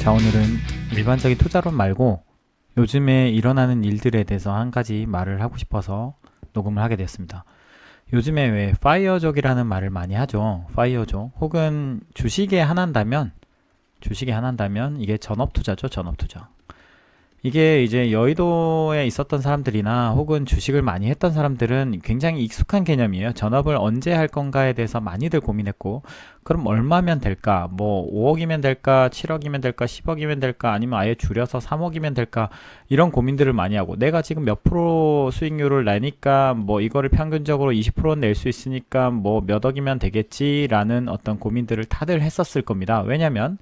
자, 오늘은 일반적인 투자론 말고 요즘에 일어나는 일들에 대해서 한 가지 말을 하고 싶어서 녹음을 하게 됐습니다. 요즘에 왜 파이어족이라는 말을 많이 하죠. 파이어족. 혹은 주식에 한한다면 이게 전업투자죠. 전업투자. 이게 이제 여의도에 있었던 사람들이나 혹은 주식을 많이 했던 사람들은 굉장히 익숙한 개념이에요. 전업을 언제 할 건가에 대해서 많이들 고민했고, 그럼 얼마면 될까? 뭐 5억이면 될까? 7억이면 될까? 10억이면 될까? 아니면 아예 줄여서 3억이면 될까? 이런 고민들을 많이 하고, 내가 지금 몇 프로 수익률을 내니까 뭐 이거를 평균적으로 20%는 낼 수 있으니까 뭐 몇 억이면 되겠지라는 어떤 고민들을 다들 했었을 겁니다. 왜냐면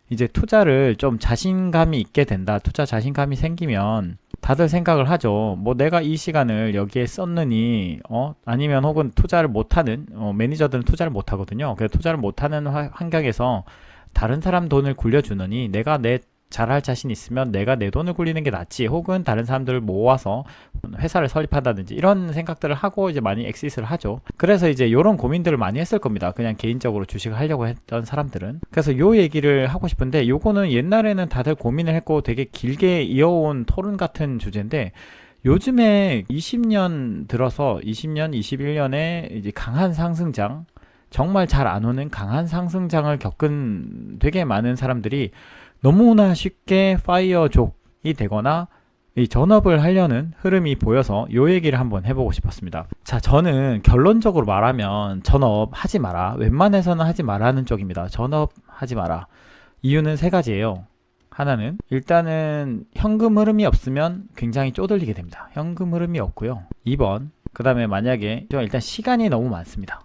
이제 투자를 좀 자신감이 있게 된다. 투자 자신감이 생기면 다들 생각을 하죠. 뭐 내가 이 시간을 여기에 썼느니, 아니면 혹은 투자를 못하는, 매니저들은 투자를 못하거든요. 그래서 투자를 못하는 환경에서 다른 사람 돈을 굴려주느니 내가 내 잘할 자신 있으면 내가 내 돈을 굴리는 게 낫지, 혹은 다른 사람들을 모아서 회사를 설립한다든지 이런 생각들을 하고 이제 많이 엑시트를 하죠. 그래서 이제 이런 고민들을 많이 했을 겁니다. 그냥 개인적으로 주식을 하려고 했던 사람들은. 그래서 요 얘기를 하고 싶은데, 요거는 옛날에는 다들 고민을 했고 되게 길게 이어온 토론 같은 주제인데, 요즘에 20년 들어서 20년, 21년에 이제 강한 상승장, 정말 잘 안 오는 강한 상승장을 겪은 되게 많은 사람들이 너무나 쉽게 파이어족이 되거나 이 전업을 하려는 흐름이 보여서 요 얘기를 한번 해보고 싶었습니다. 자, 저는 결론적으로 말하면 전업 하지 마라, 웬만해서는 하지 마라는 쪽입니다. 전업 하지 마라. 이유는 세 가지예요. 하나는 일단은 현금 흐름이 없으면 굉장히 쪼들리게 됩니다. 현금 흐름이 없고요. 2번, 그 다음에 만약에 일단 시간이 너무 많습니다.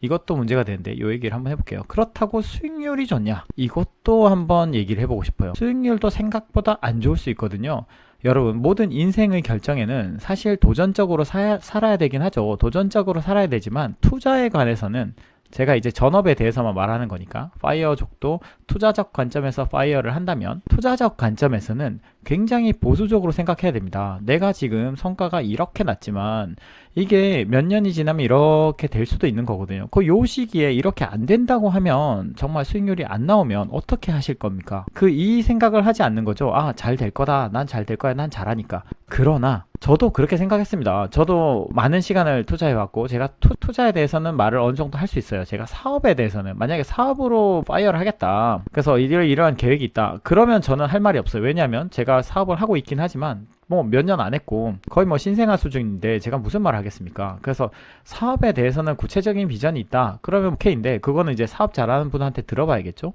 이것도 문제가 되는데 이 얘기를 한번 해볼게요. 그렇다고 수익률이 좋냐? 이것도 한번 얘기를 해보고 싶어요. 수익률도 생각보다 안 좋을 수 있거든요. 여러분, 모든 인생의 결정에는 사실 도전적으로 살아야 되긴 하죠. 도전적으로 살아야 되지만 투자에 관해서는, 제가 이제 전업에 대해서만 말하는 거니까, 파이어족도 투자적 관점에서 파이어를 한다면 투자적 관점에서는 굉장히 보수적으로 생각해야 됩니다. 내가 지금 성과가 이렇게 났지만 이게 몇 년이 지나면 이렇게 될 수도 있는 거거든요. 요 시기에 이렇게 안 된다고 하면, 정말 수익률이 안 나오면 어떻게 하실 겁니까? 이 생각을 하지 않는 거죠. 아, 잘 될 거다. 난 잘 될 거야. 난 잘하니까. 그러나 저도 그렇게 생각했습니다. 저도 많은 시간을 투자해왔고, 제가 투자에 대해서는 말을 어느 정도 할 수 있어요. 제가 사업에 대해서는, 만약에 사업으로 파이어를 하겠다, 그래서 이러한 계획이 있다, 그러면 저는 할 말이 없어요. 왜냐하면 제가 사업을 하고 있긴 하지만 뭐 몇 년 안 했고 거의 뭐 신생아 수준인데 제가 무슨 말을 하겠습니까? 그래서 사업에 대해서는 구체적인 비전이 있다, 그러면 오케이인데, 그거는 이제 사업 잘하는 분한테 들어봐야겠죠.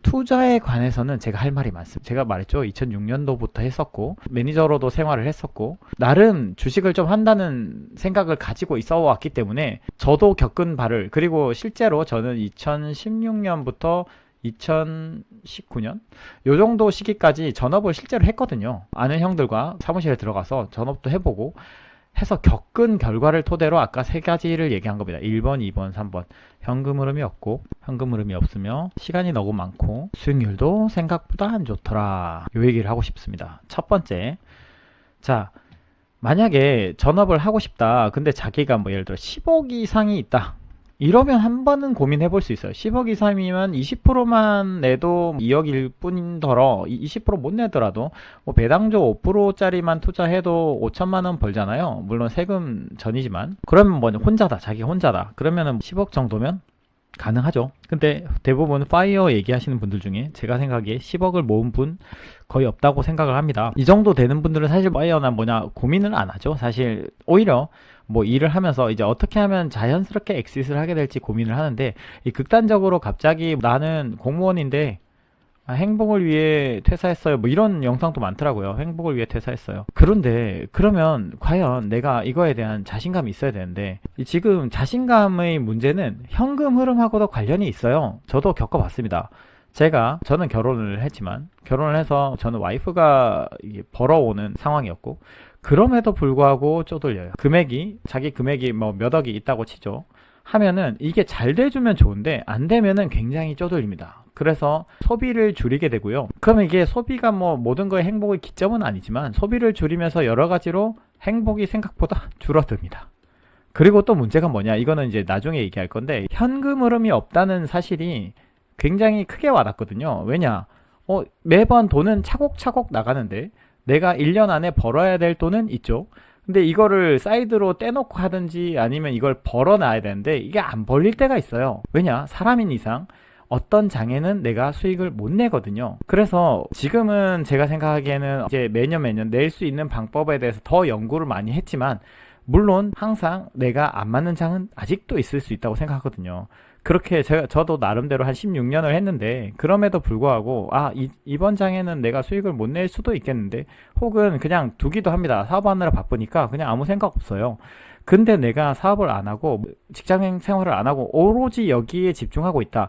투자에 관해서는 제가 할 말이 많습니다. 제가 말했죠. 2006년도부터 했었고, 매니저로도 생활을 했었고, 나름 주식을 좀 한다는 생각을 가지고 있어 왔기 때문에 저도 겪은 바를, 그리고 실제로 저는 2016년부터 2019년 요 정도 시기까지 전업을 실제로 했거든요. 아는 형들과 사무실에 들어가서 전업도 해보고 해서 겪은 결과를 토대로 아까 세 가지를 얘기한 겁니다. 1번, 2번, 3번. 현금 흐름이 없고, 현금 흐름이 없으며 시간이 너무 많고 수익률도 생각보다 안 좋더라. 요 얘기를 하고 싶습니다. 첫 번째, 자, 만약에 전업을 하고 싶다, 근데 자기가 뭐 예를 들어 10억 이상이 있다, 이러면 한 번은 고민해 볼 수 있어요. 10억 이상이면 20%만 내도 2억일 뿐더러, 20%못 내더라도 뭐 배당주 5%짜리만 투자해도 5천만 원 벌잖아요. 물론 세금 전이지만. 그러면 뭐 혼자다, 자기 혼자다, 그러면은 10억 정도면 가능하죠. 근데 대부분 파이어 얘기하시는 분들 중에 제가 생각에 10억을 모은 분 거의 없다고 생각을 합니다. 이 정도 되는 분들은 사실 파이어나 뭐냐 고민을 안 하죠. 사실 오히려 뭐 일을 하면서 이제 어떻게 하면 자연스럽게 엑시트를 하게 될지 고민을 하는데, 이 극단적으로 갑자기 나는 공무원인데 행복을 위해 퇴사했어요, 뭐 이런 영상도 많더라고요. 행복을 위해 퇴사했어요. 그런데 그러면 과연 내가 이거에 대한 자신감이 있어야 되는데, 지금 자신감의 문제는 현금 흐름하고도 관련이 있어요. 저도 겪어봤습니다. 저는 결혼을 했지만, 결혼을 해서 저는 와이프가 벌어오는 상황이었고, 그럼에도 불구하고 쪼들려요. 자기 금액이 뭐 몇 억이 있다고 치죠. 하면은 이게 잘 돼주면 좋은데 안 되면은 굉장히 쪼들립니다. 그래서 소비를 줄이게 되고요. 그러면 이게 소비가 뭐 모든 거에 행복의 기점은 아니지만, 소비를 줄이면서 여러 가지로 행복이 생각보다 줄어듭니다. 그리고 또 문제가 뭐냐, 이거는 이제 나중에 얘기할 건데, 현금 흐름이 없다는 사실이 굉장히 크게 와닿거든요. 왜냐? 매번 돈은 차곡차곡 나가는데 내가 1년 안에 벌어야 될 돈은 있죠. 근데 이거를 사이드로 떼놓고 하든지 아니면 이걸 벌어놔야 되는데 이게 안 벌릴 때가 있어요. 왜냐? 사람인 이상 어떤 장에는 내가 수익을 못 내거든요. 그래서 지금은 제가 생각하기에는 이제 매년 낼 수 있는 방법에 대해서 더 연구를 많이 했지만 물론 항상 내가 안 맞는 장은 아직도 있을 수 있다고 생각하거든요. 그렇게 저도 나름대로 한 16년을 했는데 그럼에도 불구하고 이번 장에는 내가 수익을 못 낼 수도 있겠는데 혹은 그냥 두기도 합니다. 사업하느라 바쁘니까 그냥 아무 생각 없어요. 근데 내가 사업을 안 하고 직장 생활을 안 하고 오로지 여기에 집중하고 있다.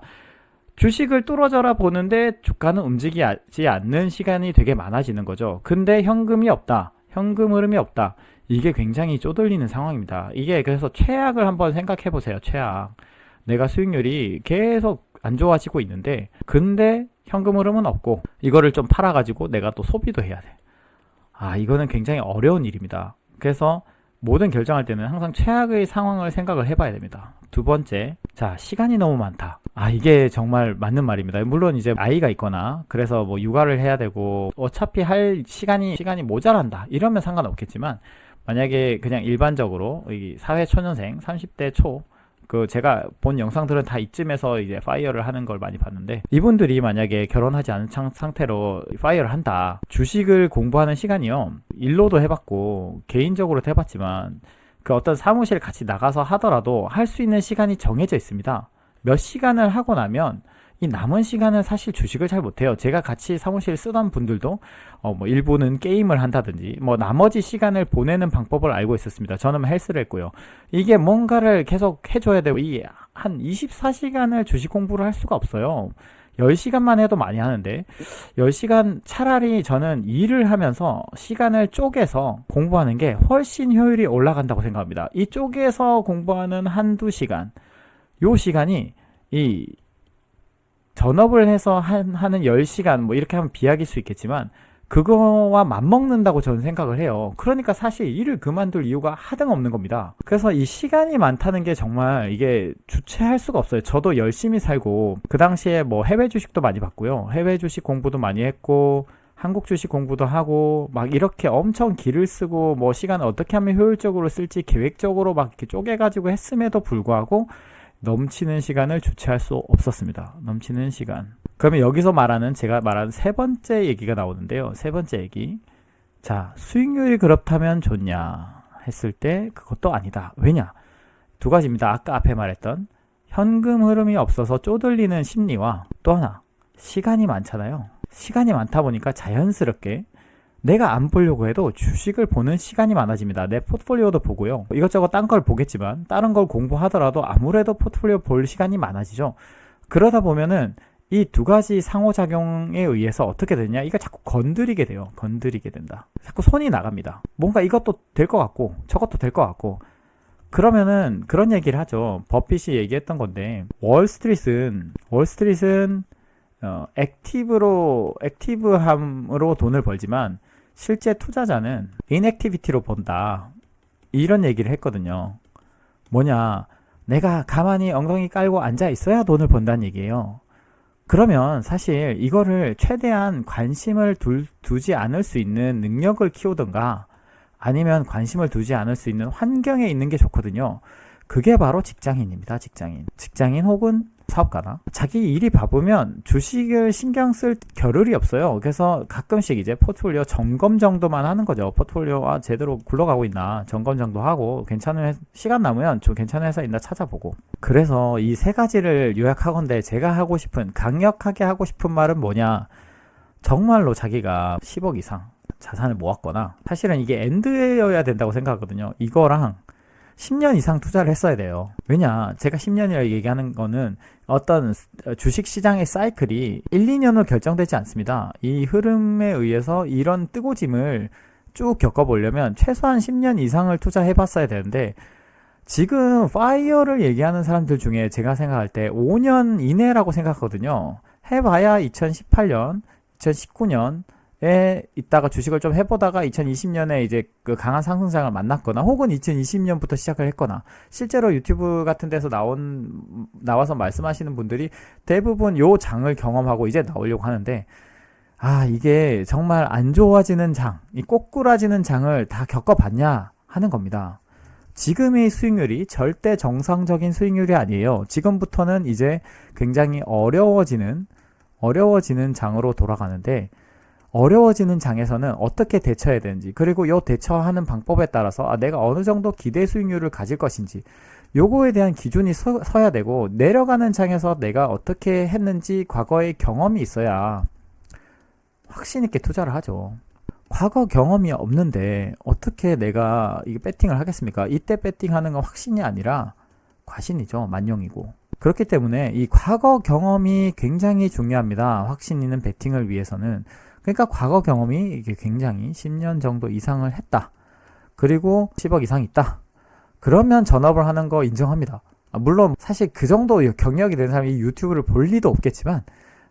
주식을 뚫어져라 보는데 주가는 움직이지 않는 시간이 되게 많아지는 거죠. 근데 현금이 없다. 현금 흐름이 없다. 이게 굉장히 쪼들리는 상황입니다. 이게 그래서 최악을 한번 생각해 보세요. 최악. 내가 수익률이 계속 안 좋아지고 있는데 근데 현금 흐름은 없고 이거를 좀 팔아가지고 내가 또 소비도 해야 돼. 이거는 굉장히 어려운 일입니다. 그래서 모든 결정할 때는 항상 최악의 상황을 생각을 해봐야 됩니다. 두 번째, 자, 시간이 너무 많다. 이게 정말 맞는 말입니다. 물론 이제 아이가 있거나 그래서 뭐 육아를 해야 되고 어차피 할 시간이 모자란다 이러면 상관없겠지만 만약에 그냥 일반적으로 이 사회 초년생 30대 초 제가 본 영상들은 다 이쯤에서 이제 파이어를 하는 걸 많이 봤는데 이분들이 만약에 결혼하지 않은 상태로 파이어를 한다. 주식을 공부하는 시간이요. 일로도 해봤고 개인적으로도 해봤지만 그 어떤 사무실 같이 나가서 하더라도 할 수 있는 시간이 정해져 있습니다. 몇 시간을 하고 나면 이 남은 시간은 사실 주식을 잘 못해요. 제가 같이 사무실 쓰던 분들도 뭐 일부는 게임을 한다든지 뭐 나머지 시간을 보내는 방법을 알고 있었습니다. 저는 헬스를 했고요. 이게 뭔가를 계속 해줘야 되고 한 24시간을 주식 공부를 할 수가 없어요. 10시간만 해도 많이 하는데 10시간 차라리 저는 일을 하면서 시간을 쪼개서 공부하는 게 훨씬 효율이 올라간다고 생각합니다. 이 쪼개서 공부하는 한두 시간 요 시간이 이 전업을 해서 하는 10시간 뭐 이렇게 하면 비약일 수 있겠지만 그거와 맞먹는다고 저는 생각을 해요. 그러니까 사실 일을 그만둘 이유가 하등 없는 겁니다. 그래서 이 시간이 많다는 게 정말 이게 주체할 수가 없어요. 저도 열심히 살고 그 당시에 뭐 해외 주식도 많이 봤고요. 해외 주식 공부도 많이 했고 한국 주식 공부도 하고 막 이렇게 엄청 기를 쓰고 뭐 시간을 어떻게 하면 효율적으로 쓸지 계획적으로 막 이렇게 쪼개가지고 했음에도 불구하고 넘치는 시간을 주체할 수 없었습니다. 넘치는 시간. 그러면 여기서 제가 말하는 세 번째 얘기가 나오는데요. 세 번째 얘기. 자, 수익률이 그렇다면 좋냐 했을 때 그것도 아니다. 왜냐? 두 가지입니다. 아까 앞에 말했던 현금 흐름이 없어서 쪼들리는 심리와 또 하나, 시간이 많잖아요. 시간이 많다 보니까 자연스럽게 내가 안 보려고 해도 주식을 보는 시간이 많아집니다. 내 포트폴리오도 보고요. 이것저것 딴 걸 보겠지만 다른 걸 공부하더라도 아무래도 포트폴리오 볼 시간이 많아지죠. 그러다 보면은 이 두 가지 상호작용에 의해서 어떻게 되냐? 이거 자꾸 건드리게 돼요. 건드리게 된다. 자꾸 손이 나갑니다. 뭔가 이것도 될 것 같고 저것도 될 것 같고 그러면은 그런 얘기를 하죠. 버핏이 얘기했던 건데 월스트리트는 액티브함으로 돈을 벌지만 실제 투자자는 인액티비티로 번다. 이런 얘기를 했거든요. 뭐냐? 내가 가만히 엉덩이 깔고 앉아 있어야 돈을 번다는 얘기예요. 그러면 사실 이거를 최대한 관심을 두지 않을 수 있는 능력을 키우든가 아니면 관심을 두지 않을 수 있는 환경에 있는 게 좋거든요. 그게 바로 직장인입니다. 직장인 혹은 사업가나 자기 일이 바쁘면 주식을 신경 쓸 겨를이 없어요. 그래서 가끔씩 이제 포트폴리오 점검 정도만 하는 거죠. 포트폴리오 제대로 굴러가고 있나 점검 정도 하고 괜찮은 시간 남으면 좀 괜찮은 회사 있나 찾아보고. 그래서 이 세 가지를 요약하건대 제가 강력하게 하고 싶은 말은 뭐냐? 정말로 자기가 10억 이상 자산을 모았거나 사실은 이게 엔드여야 된다고 생각하거든요. 이거랑 10년 이상 투자를 했어야 돼요. 왜냐? 제가 10년이라고 얘기하는 거는 어떤 주식 시장의 사이클이 1, 2년으로 결정되지 않습니다. 이 흐름에 의해서 이런 뜨고짐을 쭉 겪어보려면 최소한 10년 이상을 투자해 봤어야 되는데 지금 파이어를 얘기하는 사람들 중에 제가 생각할 때 5년 이내라고 생각하거든요. 해봐야 2018년, 2019년 에 있다가 주식을 좀 해보다가 2020년에 이제 그 강한 상승장을 만났거나 혹은 2020년부터 시작을 했거나 실제로 유튜브 같은 데서 나와서 말씀하시는 분들이 대부분 요 장을 경험하고 이제 나오려고 하는데 이게 정말 안 좋아지는 이 꼬꾸라지는 장을 다 겪어봤냐 하는 겁니다. 지금의 수익률이 절대 정상적인 수익률이 아니에요. 지금부터는 이제 굉장히 어려워지는 장으로 돌아가는데, 어려워지는 장에서는 어떻게 대처해야 되는지, 그리고 이 대처하는 방법에 따라서 내가 어느 정도 기대 수익률을 가질 것인지, 요거에 대한 기준이 서야 되고, 내려가는 장에서 내가 어떻게 했는지 과거의 경험이 있어야 확신 있게 투자를 하죠. 과거 경험이 없는데 어떻게 내가 이게 배팅을 하겠습니까? 이때 배팅하는 건 확신이 아니라 과신이죠. 만용이고. 그렇기 때문에 이 과거 경험이 굉장히 중요합니다. 확신 있는 배팅을 위해서는. 그러니까 과거 경험이 이게 굉장히 10년 정도 이상을 했다. 그리고 10억 이상 있다. 그러면 전업을 하는 거 인정합니다. 물론 사실 그 정도 경력이 된 사람이 유튜브를 볼 리도 없겠지만,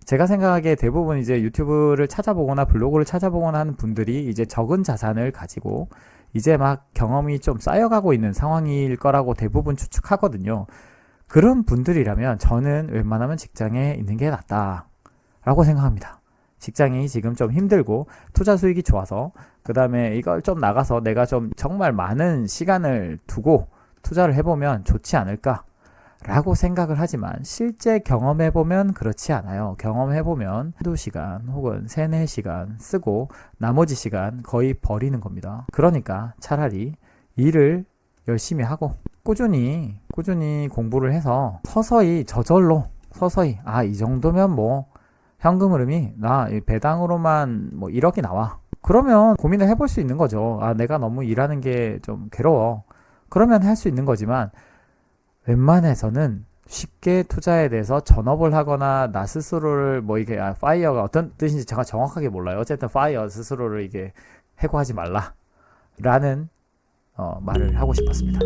제가 생각하기에 대부분 이제 유튜브를 찾아보거나 블로그를 찾아보거나 하는 분들이 이제 적은 자산을 가지고 이제 막 경험이 좀 쌓여가고 있는 상황일 거라고 대부분 추측하거든요. 그런 분들이라면 저는 웬만하면 직장에 있는 게 낫다라고 생각합니다. 직장이 지금 좀 힘들고 투자 수익이 좋아서, 그 다음에 이걸 좀 나가서 내가 좀 정말 많은 시간을 두고 투자를 해보면 좋지 않을까 라고 생각을 하지만, 실제 경험해보면 그렇지 않아요. 경험해보면 한두 시간 혹은 3-4시간 쓰고 나머지 시간 거의 버리는 겁니다. 그러니까 차라리 일을 열심히 하고 꾸준히 공부를 해서 저절로 이 정도면 뭐 현금 흐름이 배당으로만 뭐 1억이 나와. 그러면 고민을 해볼 수 있는 거죠. 내가 너무 일하는 게 좀 괴로워. 그러면 할 수 있는 거지만, 웬만해서는 쉽게 투자에 대해서 전업을 하거나 나 스스로를 이게 파이어가 어떤 뜻인지 제가 정확하게 몰라요. 어쨌든 파이어 스스로를 이게 해고하지 말라 라는 말을 하고 싶었습니다.